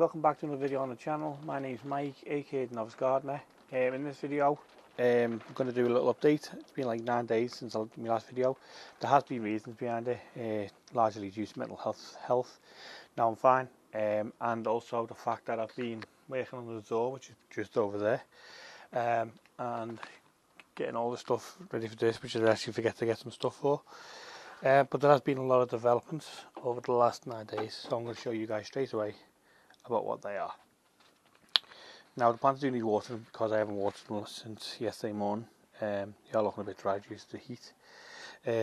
welcome back to another video on the channel. My name is Mike, aka Novice Gardener. In this video, I'm going to do a little update. It's been like 9 days since my last video. There has been reasons behind it, largely due to mental health. Now I'm fine, and also the fact that I've been working on the door, which is just over there, and getting all the stuff ready for this, which I actually forget to get some stuff for. But there has been a lot of developments over the last 9 days, so I'm going to show you guys straight away about what they are. Now the plants do need watering because I haven't watered them since yesterday morning. They are looking a bit dry due to the heat.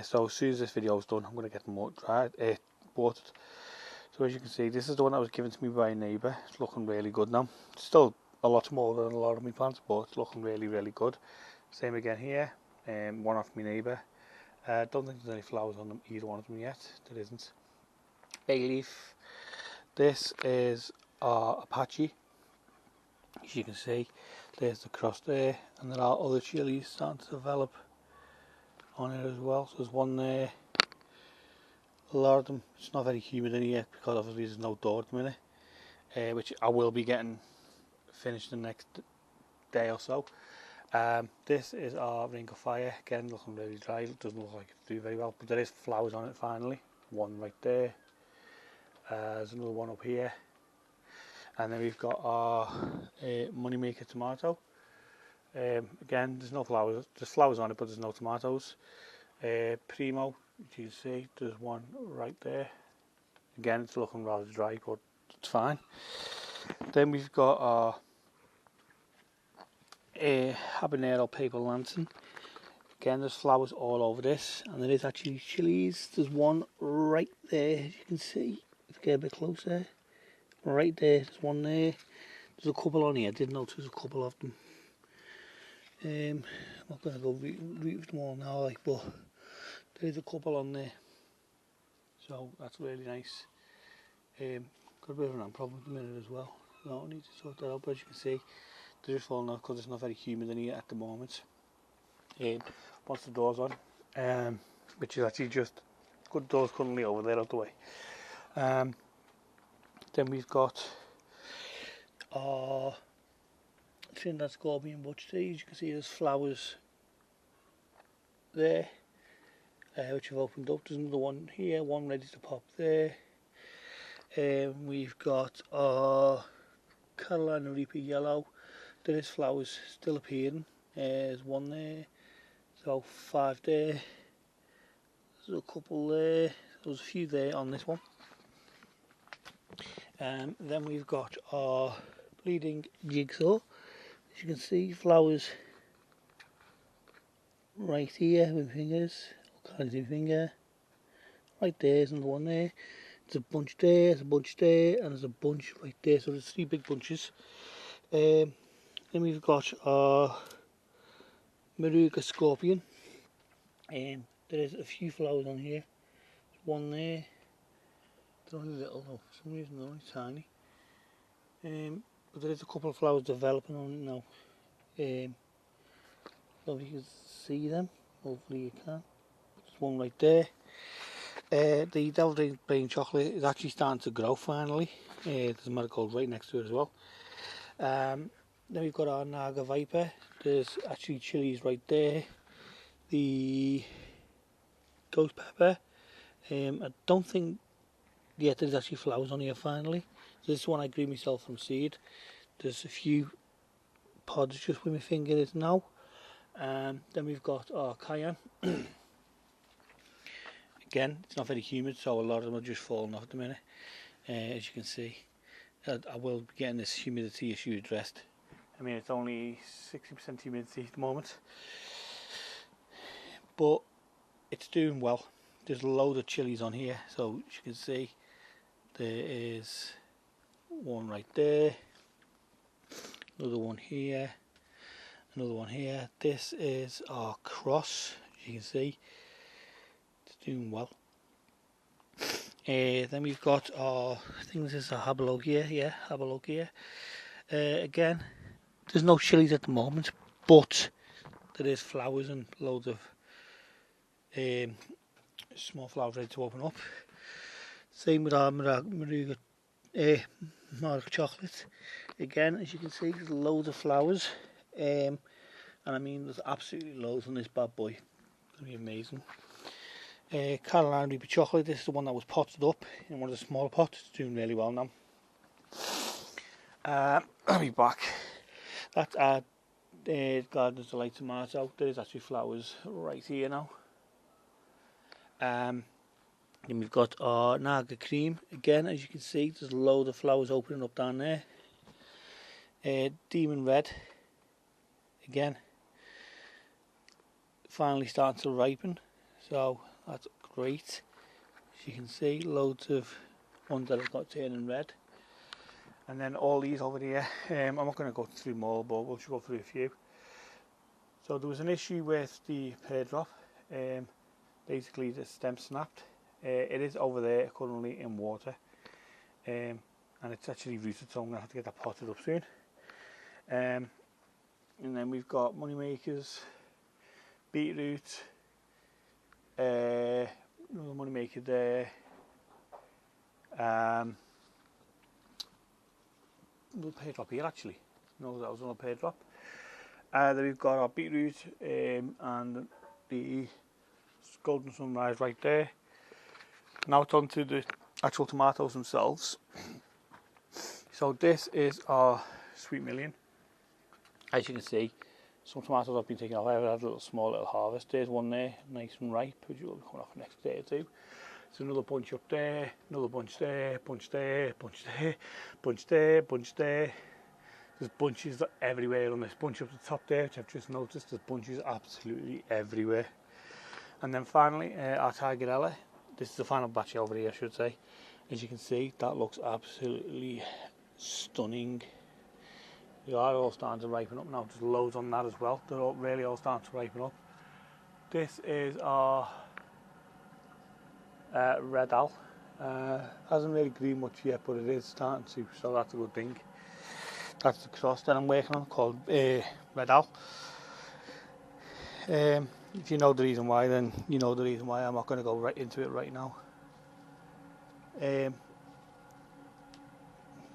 So as soon as this video is done, I'm going to get them watered. So as you can see, this is the one that was given to me by a neighbour. It's looking really good now. It's still a lot smaller than a lot of my plants, but it's looking really good. Same again here, one off my neighbour. Don't think there's any flowers on them, either one of them yet. There isn't. Bay leaf. This is our Apache. As you can see, there's the cross there, and there are other chillies starting to develop on it as well. So there's one there. A lot of them. It's not very humid in here because obviously there's no door at the minute, which I will be getting finished the next day or so. This is our ring of fire. Again, looking really dry. It doesn't look like it's doing very well, but there is flowers on it finally. One right there. There's another one up here, and then we've got our moneymaker tomato. Again, there's no flowers. There's flowers on it, but there's no tomatoes. Primo, as you can see, there's one right there. Again, it's looking rather dry, but it's fine. Then we've got our habanero paper lantern. Again, there's flowers all over this, and there is actually chillies. There's one right there, as you can see. Let's get a bit closer. Right there, there's one there. There's a couple on here. I did notice a couple of them. I'm not going to go read them all now, but there's a couple on there. So that's really nice. Got a bit of an ant problem at the minute as well. So I need to sort that out, but as you can see, they're just falling off because it's not very humid in here at the moment. Once the door's on, which is actually just good doors currently over there out the way. Then we've got our Trinidad scorpion butch tea. As you can see, there's flowers there, which have opened up. There's another one here, one ready to pop there. We've got our Carolina Reaper yellow. There is flowers still appearing. There's one there, so 5 there. There's a couple there. There's a few there on this one. Then we've got our bleeding jigsaw. As you can see, flowers right here with fingers, all kinds of finger. Right there's another one there. There's a bunch there, there's a bunch there, and there's a bunch right there. So there's 3 big bunches. Then we've got our Maruga scorpion. There is a few flowers on here. There's one there. They're only little though, for some reason they're only tiny. But there is a couple of flowers developing on it now. So if you can see them, hopefully you can. There's one right there. The Devil Plain Chocolate is actually starting to grow finally. There's a marigold right next to it as well. Then we've got our Naga Viper. There's actually chillies right there. The ghost pepper. I don't think yet there's actually flowers on here finally. So this one I grew myself from seed. There's a few pods just where my finger is now. Then we've got our cayenne. Again, it's not very humid, so a lot of them are just falling off at the minute. As you can see, I will be getting this humidity issue addressed. I mean, it's only 60% humidity at the moment, but it's doing well. There's a load of chillies on here, so as you can see, there is one right there, another one here, another one here. This is our cross, as you can see, it's doing well. Then we've got our, I think this is a Habalogia, yeah, Habalogia. Again, there's no chillies at the moment, but there is flowers and loads of small flowers ready to open up. Same with our Maruga more chocolate. Again, as you can see, there's loads of flowers, and I mean there's absolutely loads on this bad boy. It's going to be amazing. Carolina Reaper chocolate, this is the one that was potted up in one of the smaller pots. It's doing really well now. Let me back. That's our Gardener's Delight tomato. There's actually flowers right here now. Then we've got our Naga cream. Again, as you can see, there's loads of flowers opening up down there. Demon red. Again, finally starting to ripen. So that's great. As you can see, loads of ones that have got turning red. And then all these over here, I'm not going to go through them all, but we'll just go through a few. So there was an issue with the pear drop. Basically the stem snapped. It is over there currently in water. And it's actually rooted, so I'm going to have to get that potted up soon. And then we've got moneymakers, beetroot, another moneymaker there. Another pear drop here actually. No, that was another pear drop. Then we've got our beetroot and the golden sunrise right there. Now it's on to the actual tomatoes themselves. So this is our sweet million. As you can see, some tomatoes have been taken off. I've had a small little harvest. There's one there, nice and ripe, which will be coming off next day or two. There's another bunch up there, another bunch there, bunch there, bunch there, bunch there, bunch there. There's bunches everywhere on this bunch up the top there, which I've just noticed. There's bunches absolutely everywhere. And then finally, our Tigerella. This is the final batch over here, I should say. As you can see, that looks absolutely stunning. They are all starting to ripen up now. There's loads on that as well. They're all really all starting to ripen up. This is our red owl. Hasn't really grown much yet, but it is starting to, so that's a good thing. That's the cross that I'm working on, called red owl. If you know the reason why, then you know the reason why. I'm not going to go right into it right now.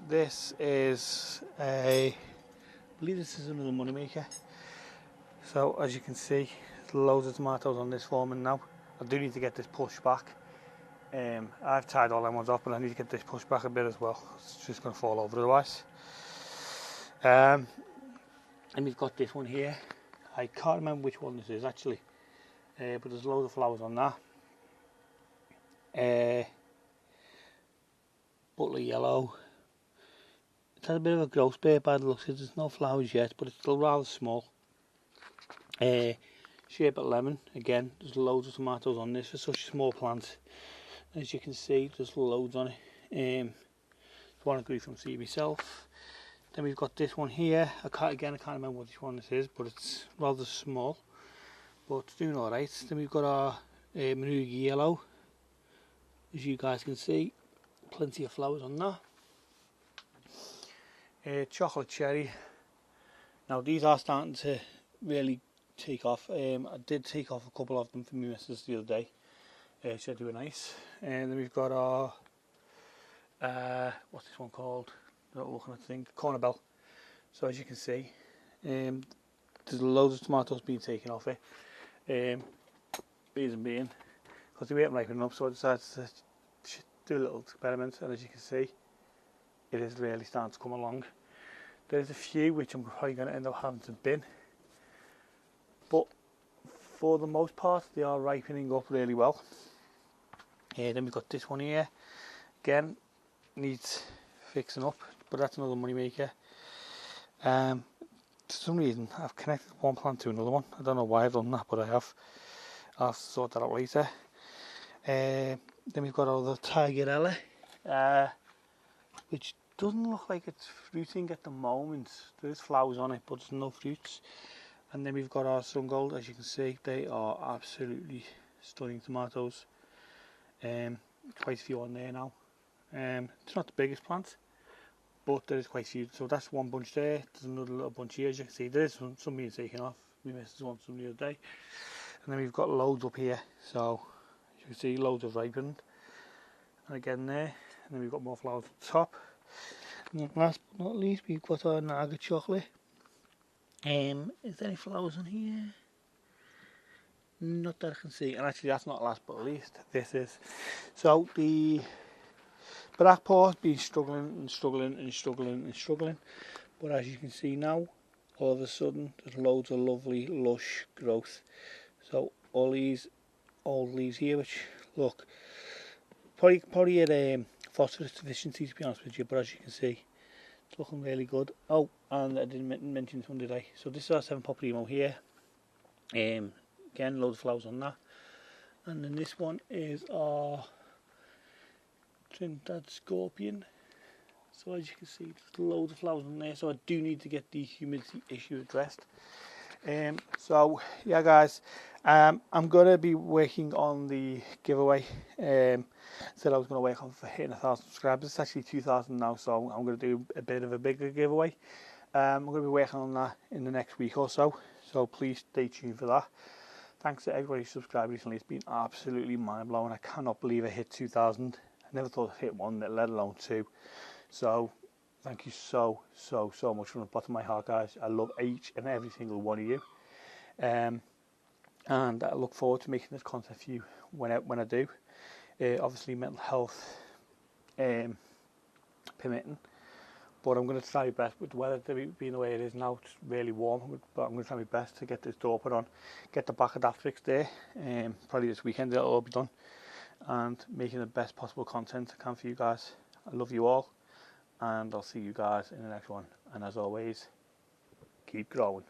This is I believe this is another moneymaker. So as you can see, there's loads of tomatoes on this forming now. I do need to get this pushed back. I've tied all them ones up, but I need to get this pushed back a bit as well. It's just going to fall over otherwise. And we've got this one here. I can't remember which one this is actually, but there's loads of flowers on that. Butler yellow. It has a bit of a growth spurt by the looks of it. There's no flowers yet, but it's still rather small. Sherbet lemon. Again, there's loads of tomatoes on this for such a small plant. As you can see, there's loads on it. It's one I grew from seed myself. Then we've got this one here. I can't remember which one this is, but it's rather small, but it's doing all right. Then we've got our Marugi yellow. As you guys can see, plenty of flowers on that. Chocolate cherry. Now these are starting to really take off. I did take off a couple of them for my missus the other day. She said they were nice. And then we've got our what's this one called? Not looking at the thing. Corner bell. So as you can see, there's loads of tomatoes being taken off it. Reason being, because they weren't ripening up, so I decided to do a little experiment, and as you can see, it is really starting to come along. There's a few which I'm probably going to end up having to bin, but for the most part they are ripening up really well. Then we've got this one here. Again, needs fixing up, but that's another money maker. For some reason I've connected one plant to another one. I don't know why I've done that, but I have. I'll have to sort that out later. Then we've got all the Tigerella, which doesn't look like it's fruiting at the moment. There's flowers on it, but there's no fruits. And then we've got our Sun Gold. As you can see, they are absolutely stunning tomatoes. Quite a few on there now. It's not the biggest plant, but there is quite a few. So that's one bunch there. There's another little bunch here. As you can see, there is some being taken off. We missed one some the other day. And then we've got loads up here. So as you can see, loads have ripened. And again there. And then we've got more flowers at the top. last but not least, we've got our Naga chocolate. Is there any flowers on here? Not that I can see. And actually, that's not last but least. This is. So the black part's been struggling and struggling and struggling and struggling. But as you can see now, all of a sudden, there's loads of lovely, lush growth. So all these old leaves here, which look, probably at phosphorus deficiency, to be honest with you. But as you can see, it's looking really good. Oh, and I didn't mention this one, did I? So this is our 7 Poplimo here. Again, loads of flowers on that. And then this one is our Trinidad Scorpion. So as you can see, there's loads of flowers on there. So I do need to get the humidity issue addressed. So yeah, guys, I'm gonna be working on the giveaway. Said I was gonna work on for hitting 1,000 subscribers. It's actually 2,000 now, so I'm gonna do a bit of a bigger giveaway. I'm gonna be working on that in the next week or so. So please stay tuned for that. Thanks to everybody who subscribed recently. It's been absolutely mind blowing. I cannot believe I hit 2,000. I never thought I'd hit 1, let alone 2. So thank you so much from the bottom of my heart, guys. I love each and every single one of you. And I look forward to making this content for you when I do. Obviously mental health permitting, but I'm going to try my best with the weather being the way it is now. It's really warm, but I'm going to try my best to get this door put on, get the back of that fixed there. Probably this weekend it'll all be done, and making the best possible content I can for you guys. I love you all, and I'll see you guys in the next one. And as always, keep growing.